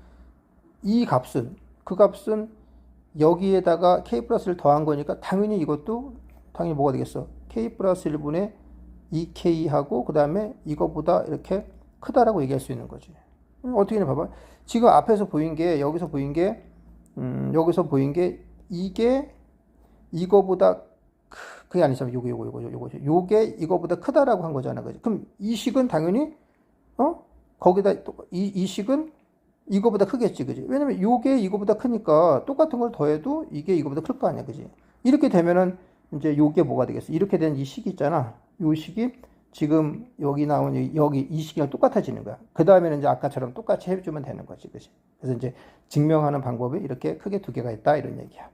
Speaker 1: 이 값은 그 값은 여기에다가 k 플러스를 더한 거니까 당연히 이것도 당연히 뭐가 되겠어? k 플러스 1분의 2k 하고 그 다음에 이거보다 이렇게 크다라고 얘기할 수 있는 거지. 어떻게 해 봐봐. 지금 앞에서 보인 게, 여기서 보인 게, 이게 이거보다 그게 아니잖아. 요거죠. 요게 이거보다 크다라고 한 거잖아. 그지? 그럼 이 식은 당연히, 거기다, 이 식은 이거보다 크겠지. 그지? 왜냐면 요게 이거보다 크니까 똑같은 걸 더해도 이게 이거보다 클 거 아니야. 그지? 이렇게 되면은 이제 요게 뭐가 되겠어? 이렇게 된 이 식이 있잖아. 요 식이 지금 여기 나온 여기 이 식이랑 똑같아지는 거야. 그 다음에는 이제 아까처럼 똑같이 해주면 되는 거지. 그지? 그래서 이제 증명하는 방법이 이렇게 크게 두 개가 있다. 이런 얘기야.